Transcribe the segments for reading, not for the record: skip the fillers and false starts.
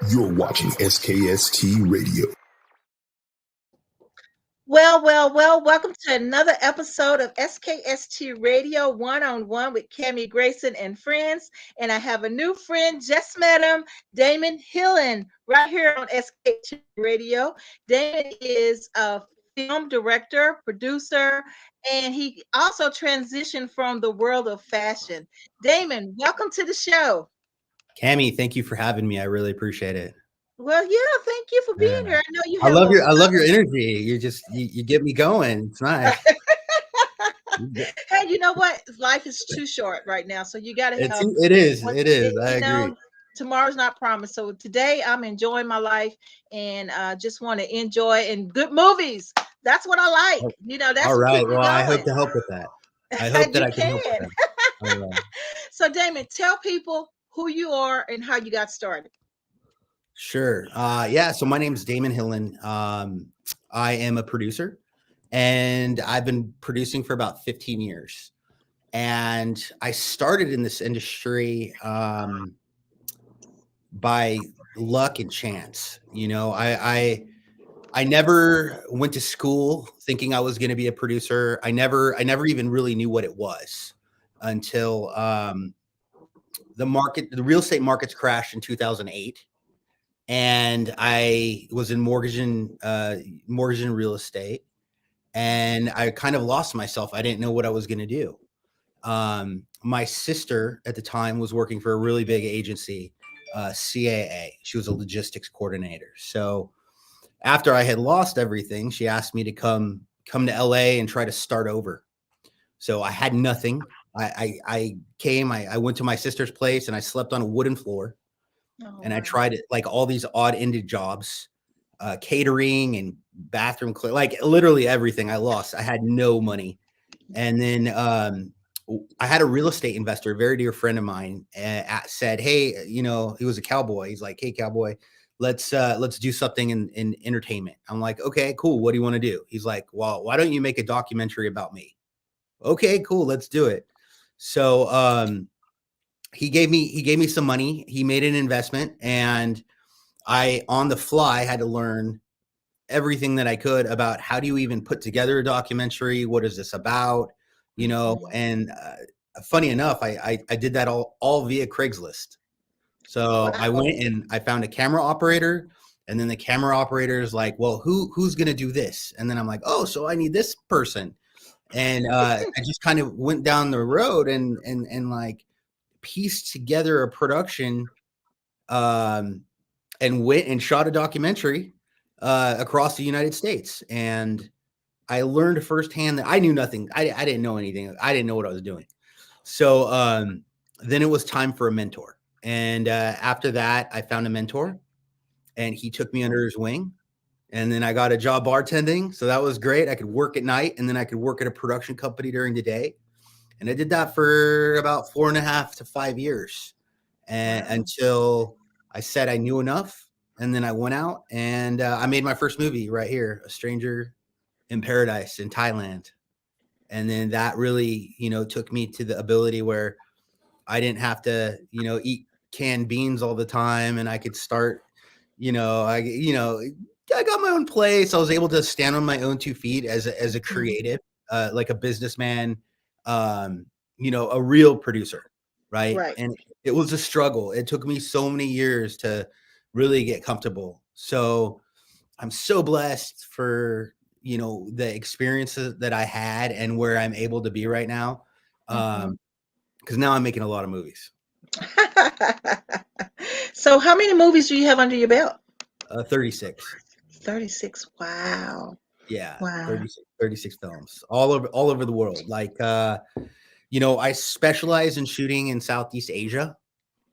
You're watching SKST Radio. Well, welcome to another episode of SKST Radio One-on-One with Cammie Grayson and friends. And I have a new friend, just met him, Daemon Hillin, right here on SKST Radio. Daemon is a film director, producer, and he also transitioned from the world of fashion. Daemon, welcome to the show. Cammie, thank you for having me. I really appreciate it. Well, yeah, thank you for being Yeah. here. I know you I have love your energy. You get me going. It's nice. Hey, you know what? Life is too short right now, so you got to have. It is. I You agree. know, tomorrow's not promised. So today, I'm enjoying my life and just want to enjoy and good movies. That's what I like. You know, that's All what right. keep me Well, I going. hope to help with that. I hope that You I can help with can. that. All right. So, Damon, tell people who you are and how you got started. Sure. Yeah. So my name is Daemon Hillin. I am a producer, and I've been producing for about 15 years. And I started in this industry by luck and chance. You know, I never went to school thinking I was going to be a producer. I never even really knew what it was until the real estate markets crashed in 2008, and I was in mortgage and real estate, and I kind of lost myself. I didn't know what I was going to do. My sister at the time was working for a really big agency, CAA. She was a logistics coordinator. So after I had lost everything, she asked me to come to LA and try to start over. So I had nothing. I came, I went to my sister's place and I slept on a wooden floor. And I tried it, like all these odd ended jobs, catering and bathroom, like literally everything. I lost. I had no money. And then I had a real estate investor, a very dear friend of mine, said, "Hey, you know," he was a cowboy. He's like, "Hey, cowboy, let's do something in entertainment." I'm like, "Okay, cool. What do you want to do?" He's like, "Well, why don't you make a documentary about me?" Okay, cool. Let's do it. So he gave me some money. He made an investment, and I, on the fly, had to learn everything that I could about how do you even put together a documentary? What is this about? You know, and funny enough, I did that all via Craigslist. So I went and I found a camera operator, and then the camera operator is like, "Well, who's gonna do this?" And then I'm like, "Oh, so I need this person." And I just kind of went down the road and like pieced together a production, and went and shot a documentary across the United States. And I learned firsthand that I knew nothing. I didn't know anything. I didn't know what I was doing. So then it was time for a mentor. And after that, I found a mentor, and he took me under his wing. And then I got a job bartending. So that was great. I could work at night, and then I could work at a production company during the day. And I did that for about 4.5 to 5 years, and until I said I knew enough. And then I went out and I made my first movie right here, A Stranger in Paradise in Thailand. And then that really, you know, took me to the ability where I didn't have to, you know, eat canned beans all the time, and I could start, I got my own place. I was able to stand on my own 2 feet as a creative, like a businessman, a real producer, right? And it was a struggle. It took me so many years to really get comfortable. So I'm so blessed for, you know, the experiences that I had and where I'm able to be right now. Because now I'm making a lot of movies. So how many movies do you have under your belt? 36. 36. Wow. Yeah. Wow. 36 films all over the world. Like, I specialize in shooting in Southeast Asia.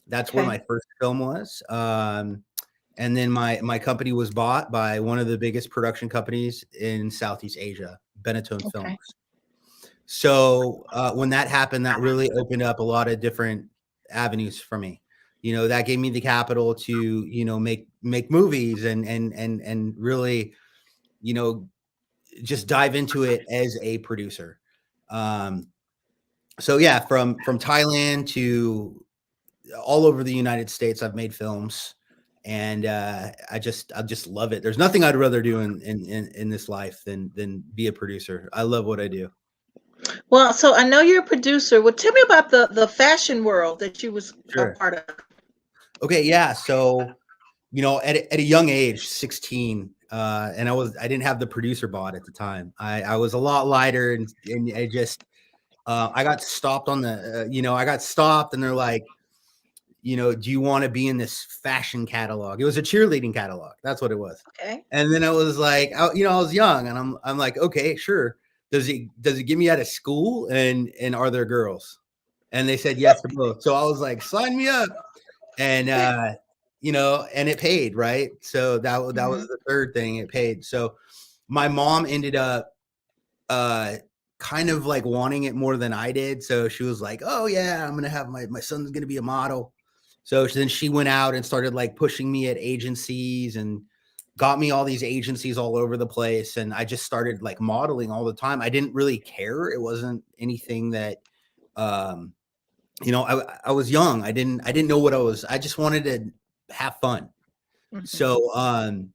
That's where my first film was. And then my company was bought by one of the biggest production companies in Southeast Asia, Benetton Films. So when that happened, that really opened up a lot of different avenues for me. You know, that gave me the capital to, you know, make movies and really, you know, just dive into it as a producer. So yeah, from Thailand to all over the United States, I've made films. And I just love it. There's nothing I'd rather do in this life than be a producer. I love what I do. Well, so I know you're a producer. Well, tell me about the fashion world that you was a Sure. part of. Okay, yeah. So, at a young age, 16, and I didn't have the producer bod at the time. I was a lot lighter, and I just I got stopped on the I got stopped, and they're like, do you want to be in this fashion catalog? It was a cheerleading catalog. That's what it was. Okay. And then I was like, I was young, and I'm like, okay, sure. Does it give me out of school, and are there girls? And they said yes to both. So I was like, sign me up. And and it paid, right? So that was the third thing. It paid. So my mom ended up kind of like wanting it more than I did. So she was like, oh yeah, I'm gonna have my son's gonna be a model. So then she went out and started like pushing me at agencies and got me all these agencies all over the place. And I just started like modeling all the time. I didn't really care. It wasn't anything that I was young. I didn't know what I just wanted to have fun. So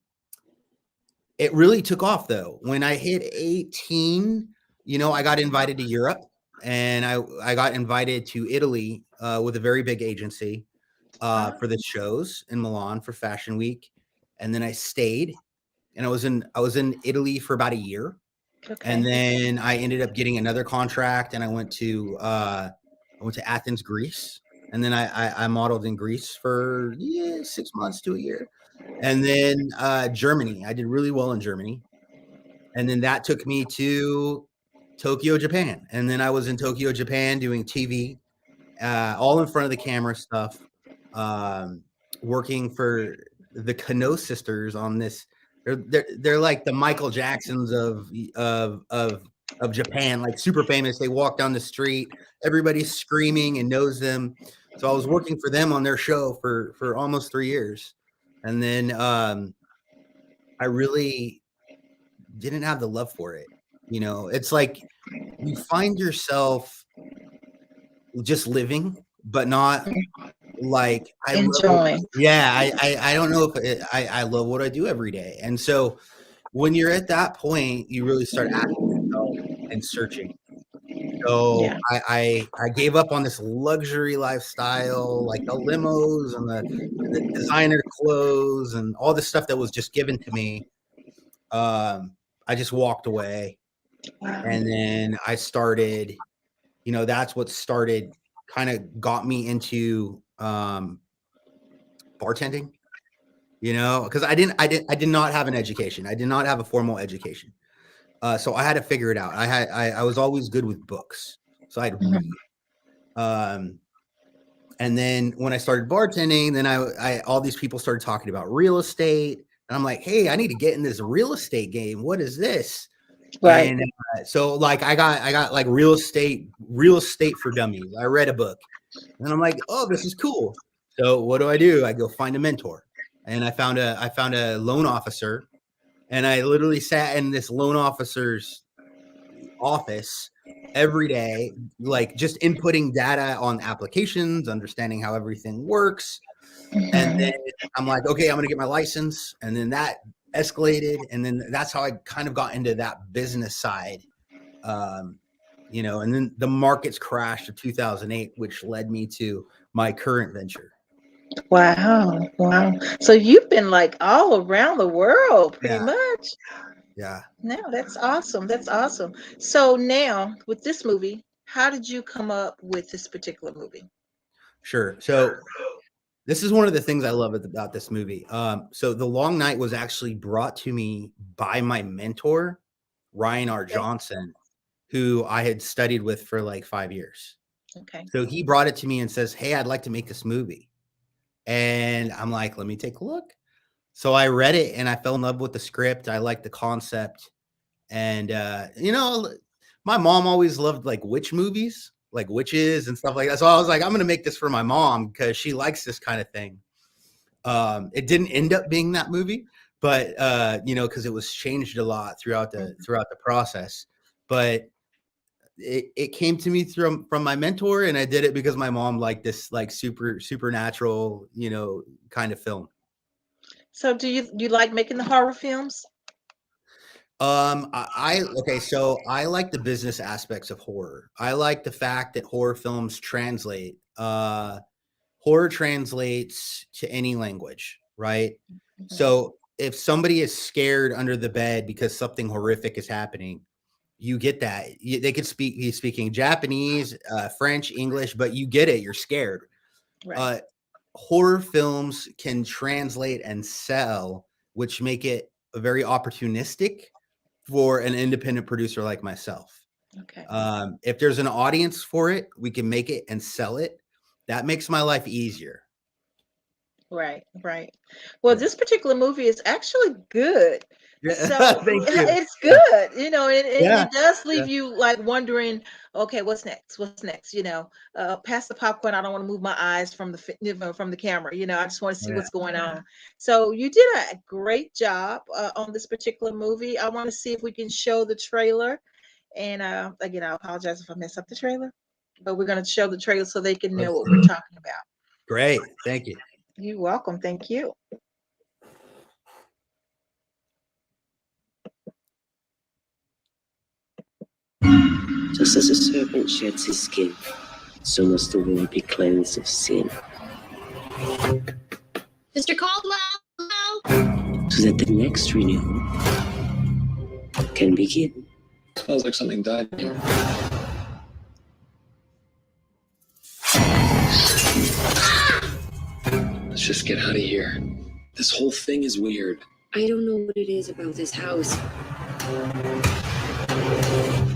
it really took off though. When I hit 18, I got invited to Europe, and I got invited to Italy with a very big agency for the shows in Milan for Fashion Week. And then I stayed, and I was in Italy for about a year. Okay. And then I ended up getting another contract, and I went to Athens, Greece. And then I modeled in Greece for 6 months to a year. And then Germany. I did really well in Germany. And then that took me to Tokyo, Japan. And then I was in Tokyo, Japan doing TV, all in front of the camera stuff, working for the Kano sisters on this. They're like the Michael Jacksons of Japan, like super famous. They walk down the street, everybody's screaming and knows them. So I was working for them on their show for almost 3 years. And then I really didn't have the love for it. It's like you find yourself just living, but not like Enjoying. I don't know if I love what I do every day. And so when you're at that point, you really start asking yourself and searching. So I gave up on this luxury lifestyle, like the limos and the designer clothes and all this stuff that was just given to me. I just walked away. And then I started, that's what started kind of got me into bartending, because I did not have an education. I did not have a formal education. So I had to figure it out. I was always good with books, so I'd read. And then when I started bartending, then I all these people started talking about real estate, and I'm like, hey, I need to get in this real estate game. What is this? Right. And so like I got like real estate for dummies. I read a book, and I'm like, oh, this is cool. So what do? I go find a mentor, and I found a loan officer, and I literally sat in this loan officer's office every day, like just inputting data on applications, understanding how everything works. And then I'm like, okay, I'm going to get my license. And then that escalated. And then that's how I kind of got into that business side. And then the markets crashed to 2008, which led me to my current venture. Wow. So you've been like all around the world pretty much. Yeah. No, that's awesome. So now with this movie, how did you come up with this particular movie? Sure. So this is one of the things I love about this movie. So The Long Night was actually brought to me by my mentor, Ryan R. Johnson, who I had studied with for like 5 years. Okay. So he brought it to me and says, hey, I'd like to make this movie. And I'm like, let me take a look. So I read it and I fell in love with the script. I liked the concept. And, my mom always loved like witch movies, like witches and stuff like that. So I was like, I'm going to make this for my mom because she likes this kind of thing. It didn't end up being that movie, but, because it was changed a lot throughout the process. But it came to me from my mentor, and I did it because my mom liked this like supernatural, kind of film. So do you like making the horror films? Okay, so I like the business aspects of horror. I like the fact that horror films translate. Horror translates to any language, right? Mhm. So if somebody is scared under the bed because something horrific is happening, you get that. They could be speaking Japanese, French, English, but you get it. You're scared. Right. Uh, Horror films can translate and sell, which make it very opportunistic for an independent producer like myself. Okay. If there's an audience for it, we can make it and sell it. That makes my life easier. Right, right. Well, Yeah. this particular movie is actually good. Yeah. So Thank you. it's Yeah. good, and Yeah. it does Yeah. leave you like wondering, okay, what's next? What's next? Pass the popcorn. I don't want to move my eyes from from the camera. I just want to see Yeah. what's going on. So you did a great job on this particular movie. I want to see if we can show the trailer. And again, I apologize if I mess up the trailer, but we're going to show the trailer so they can know what we're talking about. Great. Thank you. You're welcome. Thank you. Just as a serpent sheds his skin, so must the world be cleansed of sin. Mr. Caldwell? So that the next renewal can begin. Smells like something died here. Let's just get out of here. This whole thing is weird. I don't know what it is about this house.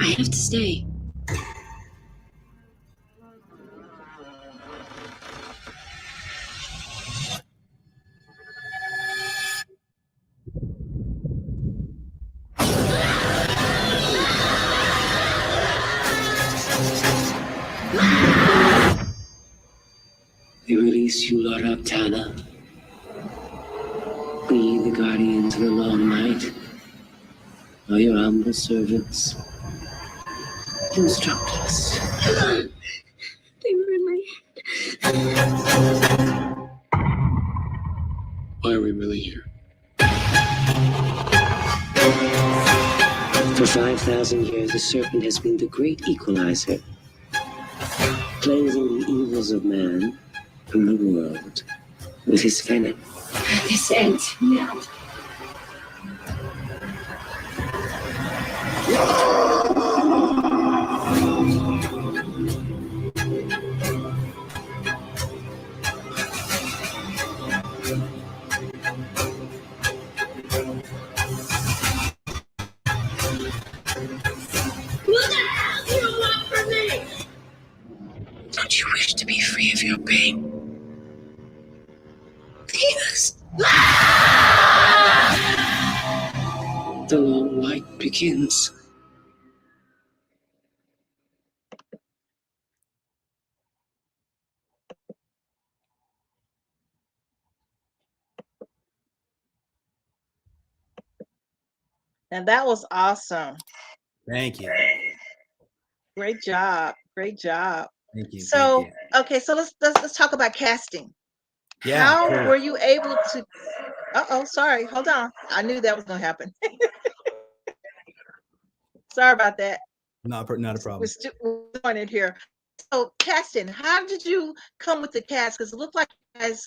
I have to stay. We release you, Lord Octana. We, the guardians of the long night, are your humble servants. Instruct us. They were in my Why are we really here? For 5,000 years, the serpent has been the great equalizer, cleansing the evils of man from the world with his venom. This ends now. What the hell do you want from me? Don't you wish to be free of your pain? Yes. The long night begins. And that was awesome. Thank you. Great job. Great job. Thank you. So, Thank you. okay, so let's talk about casting. Yeah. How Sure. were you able to? Uh-oh, sorry. Hold on. I knew that was going to happen. Sorry about that. Not a We're problem. still doing it here. So, casting. How did you come with the cast? Because it looked like you guys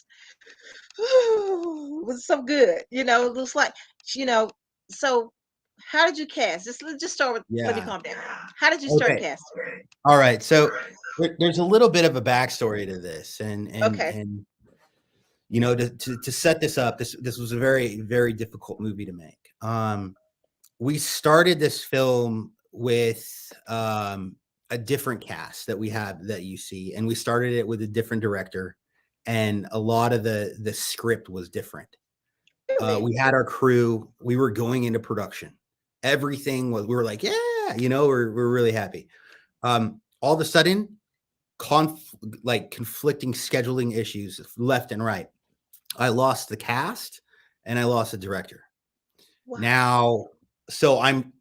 was so good. It looks like you know. So, how did you cast? Let's just start with. Let me Yeah. calm down. How did you start Okay. casting? All right. So there's a little bit of a backstory to this, and Okay. to set this up, this was a very, very difficult movie to make. We started this film with a different cast that we have that you see, and we started it with a different director, and a lot of the script was different. Really? We had our crew. We were going into production. Everything was. We were like, yeah, we're really happy. All of a sudden, conflicting scheduling issues left and right. I lost the cast and I lost the director. Wow. Now, so I'm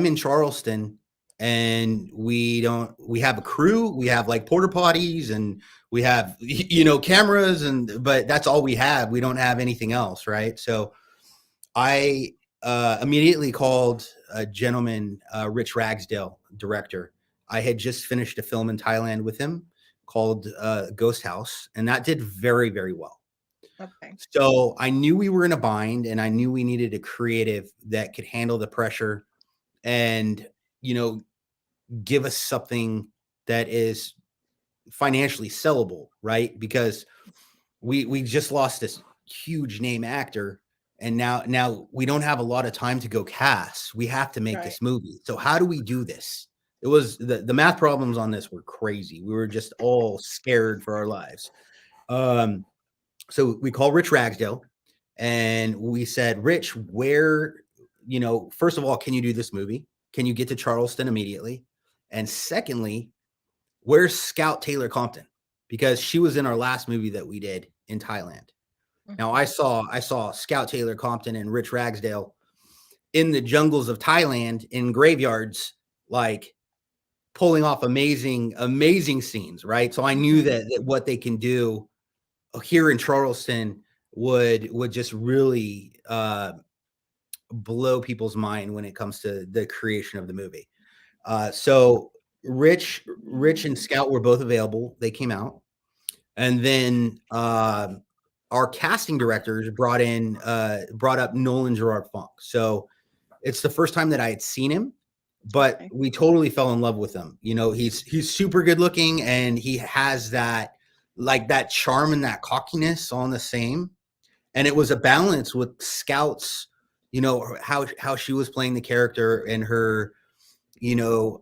in Charleston and we have a crew, we have like porta potties, and we have, you know, cameras, but that's all we have. We don't have anything else, right? So I immediately called a gentleman, Rich Ragsdale, director. I had just finished a film in Thailand with him called Ghost House, and that did very, very well. Okay. So I knew we were in a bind, and I knew we needed a creative that could handle the pressure and, you know, give us something that is financially sellable, right? Because we just lost this huge name actor, and now we don't have a lot of time to go cast. We have to make Right. this movie. So how do we do this? It was the math problems on this were crazy. We were just all scared for our lives. So we called Rich Ragsdale, and we said, Rich, where, you know, first of all, can you do this movie? Can you get to Charleston immediately? And secondly, where's Scout Taylor Compton? Because she was in our last movie that we did in Thailand. Now I saw Scout Taylor Compton and Rich Ragsdale in the jungles of Thailand in graveyards, like pulling off amazing scenes, right? So I knew that what they can do here in Charleston would just really blow people's mind when it comes to the creation of the movie. So Rich and Scout were both available. They came out, and then our casting directors brought up Nolan Gerard Funk. So it's the first time that I had seen him, but we totally fell in love with him. You know, he's super good looking, and he has that charm and that cockiness all in the same. And it was a balance with Scout's, you know, how she was playing the character and her, you know,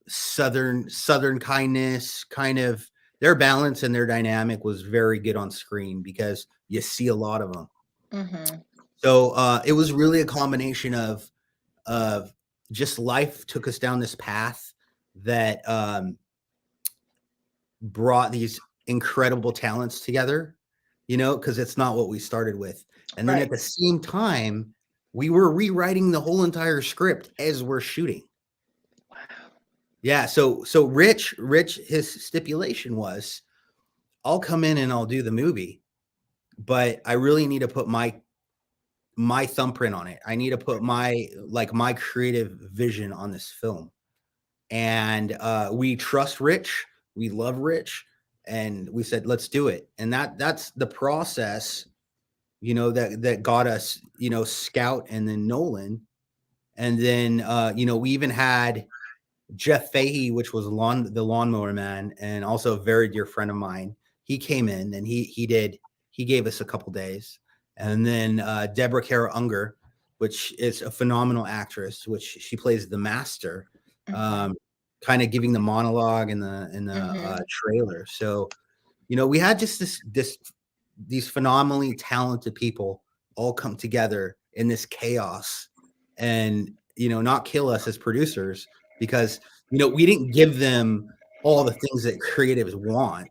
southern kindness, kind of their balance and their dynamic was very good on screen because you see a lot of them. Mm-hmm. So it was really a combination of just life took us down this path that brought these incredible talents together, you know, because it's not what we started with. And then at the same time, we were rewriting the whole entire script as we're shooting. Wow. Yeah. So Rich, his stipulation was, I'll come in and I'll do the movie, but I really need to put my thumbprint on it. I need to put my creative vision on this film. And we trust Rich. We love Rich. And we said, let's do it. And that's the process, you know, that got us, you know, Scout and then Nolan. And then, you know, we even had Jeff Fahey, which was the Lawnmower Man, and also a very dear friend of mine. He came in and he gave us a couple days. And then Deborah Kara Unger, which is a phenomenal actress, which she plays the master, kind of giving the monologue in the trailer. So, you know, we had just these phenomenally talented people all come together in this chaos and, you know, not kill us as producers because, you know, we didn't give them all the things that creatives want.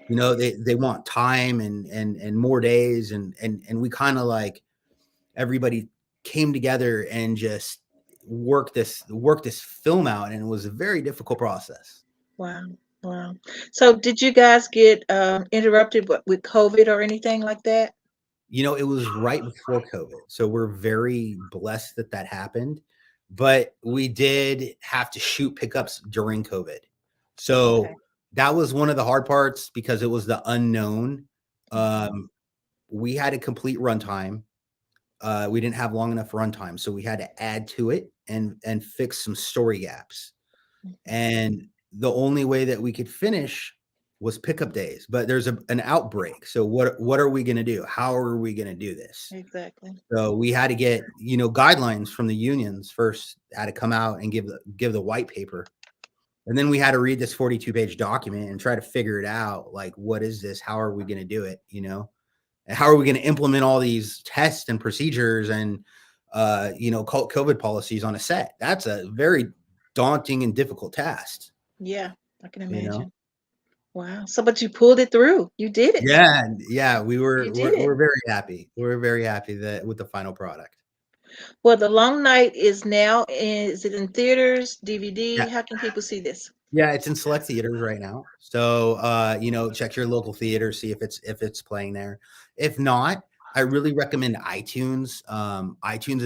You know, they want time and more days and we kind of like everybody came together and just worked this film out, and it was a very difficult process. Wow. Wow. So did you guys get interrupted with COVID or anything like that? You know, it was right before COVID. So we're very blessed that happened, but we did have to shoot pickups during COVID. So that was one of the hard parts because it was the unknown. We had a complete runtime. We didn't have long enough runtime, so we had to add to it and fix some story gaps. And the only way that we could finish was pickup days. But there's an outbreak. So what are we going to do? How are we going to do this? Exactly. So we had to get, you know, guidelines from the unions first. Had to come out and give the white paper. And then we had to read this 42-page document and try to figure it out. Like, what is this? How are we going to do it? You know, and how are we going to implement all these tests and procedures and, you know, COVID policies on a set? That's a very daunting and difficult task. Yeah, I can imagine. You know? Wow. So, but you pulled it through. You did it. Yeah. We're very happy. We're very happy with the final product. Well, The Long Night is now, is it in theaters, DVD? Yeah. How can people see this? Yeah, it's in select theaters right now. So check your local theater, see if it's playing there. If not, I really recommend iTunes. iTunes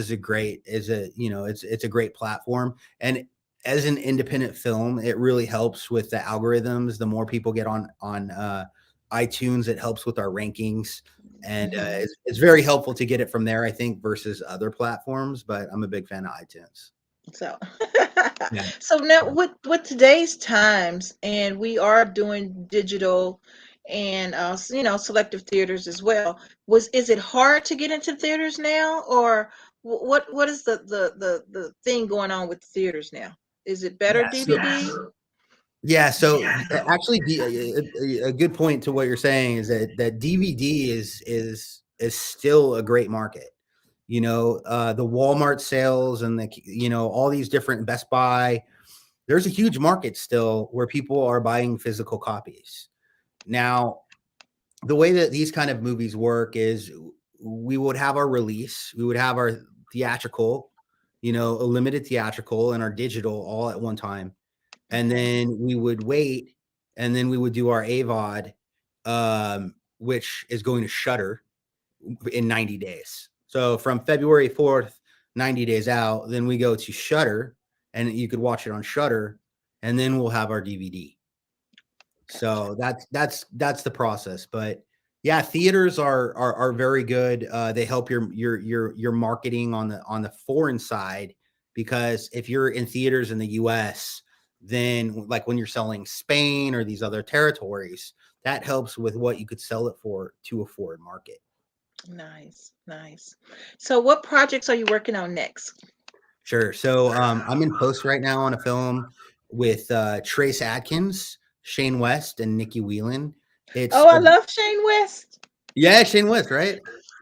it's a great platform. And as an independent film, it really helps with the algorithms. The more people get on iTunes, it helps with our rankings. And it's very helpful to get it from there, I think, versus other platforms. But I'm a big fan of iTunes. So, Yeah. so now with today's times, and we are doing digital and selective theaters as well. Is it hard to get into theaters now, or what is the thing going on with theaters now? Is it better Yeah. DVD? Yeah, so actually, a good point to what you're saying is that DVD is still a great market. The Walmart sales and all these different Best Buy. There's a huge market still where people are buying physical copies. Now, the way that these kind of movies work is we would have our release, we would have our theatrical, a limited theatrical, and our digital all at one time. And then we would wait, and then we would do our AVOD, which is going to Shutter in 90 days. So from February 4th, 90 days out, then we go to Shutter, and you could watch it on Shutter, and then we'll have our DVD. So that's the process. But yeah, theaters are very good. They help your marketing on the foreign side, because if you're in theaters in the US, then like when you're selling Spain or these other territories, that helps with what you could sell it for to a foreign market. Nice, nice. So what projects are you working on next? Sure. So I'm in post right now on a film with Trace Adkins, Shane West, and Nikki Whelan. Oh, I love Shane West. Yeah, Shane West, right?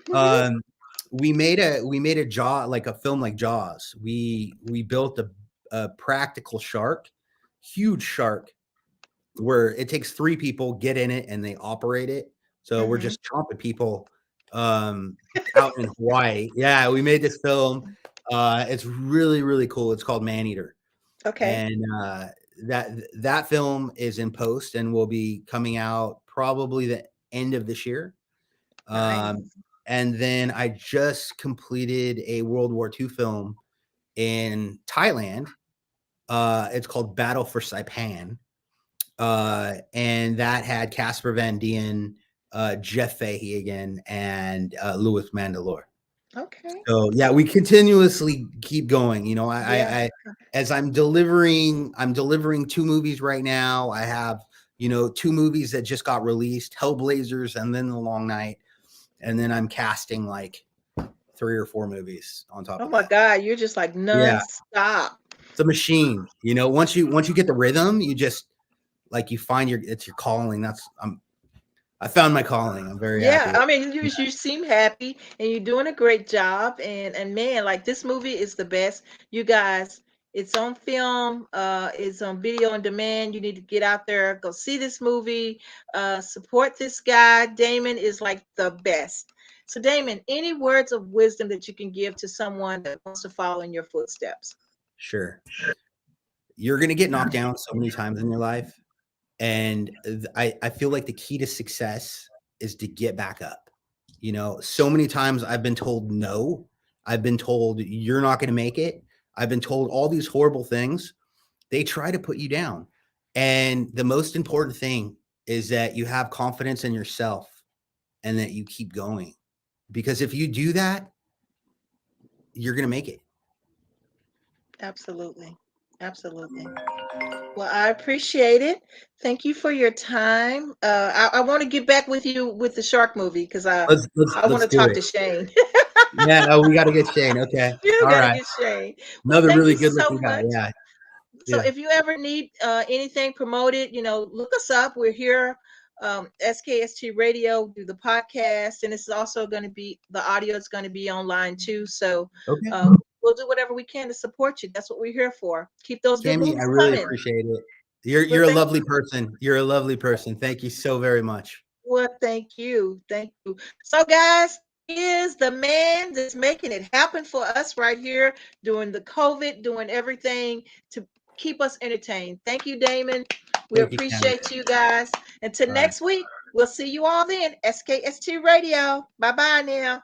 Mhm. We made a Jaw, like a film like Jaws. We built a practical shark, huge shark, where it takes 3 people get in it and they operate it. So we're just chomping people out in Hawaii. Yeah, we made this film. It's really, really cool. It's called Maneater. Okay. And that film is in post and will be coming out probably the end of this year. Nice. And then I just completed a World War II film in Thailand. It's called Battle for Saipan. And that had Casper Van Dien, Jeff Fahey again, and Louis Mandylor. Okay. So yeah, we continuously keep going. Yeah. I as I'm delivering 2 movies right now. I have 2 movies that just got released, Hellblazers and then The Long Night, and then I'm casting like 3 or 4 movies on top Oh of my that. God, you're just like Yeah, nonstop. it's a machine. Once you get the rhythm, you just like you find it's your calling. I found my calling. I'm very Yeah, happy. I mean, you seem happy and you're doing a great job. And man, like this movie is the best. You guys, it's on film, it's on video on demand. You need to get out there, go see this movie, support this guy. Damon is like the best. So, Damon, any words of wisdom that you can give to someone that wants to follow in your footsteps? Sure. You're gonna get knocked down so many times in your life. And I feel like the key to success is to get back up. So many times I've been told no. I've been told you're not going to make it. I've been told all these horrible things. They try to put you down. And the most important thing is that you have confidence in yourself and that you keep going. Because if you do that, you're going to make it. Absolutely. Absolutely. Well, I appreciate it. Thank you for your time. I want to get back with you with the shark movie because I want Let's to do talk it. to Shane. Yeah, oh, we got to get Shane. Okay. You All got to right. get Shane. Well, Another thank really you good so looking guy. much. Yeah. So Yeah. if you ever need anything promoted, look us up. We're here, SKST Radio, do the podcast, and this is also going to be, the audio is going to be online too. So Okay. we'll do whatever we can to support you. That's what we're here for. Keep those good Tammy, movies I really coming. appreciate it. You're Well, a thank lovely person. You're a lovely person. Thank you so very much. Well, thank you. Thank you. So, guys, is the man that's making it happen for us right here during the COVID, doing everything to keep us entertained. Thank you, Damon. We Thank you, Cami. appreciate you guys. Until All right. next week, we'll see you all then. SKST Radio. Bye bye now.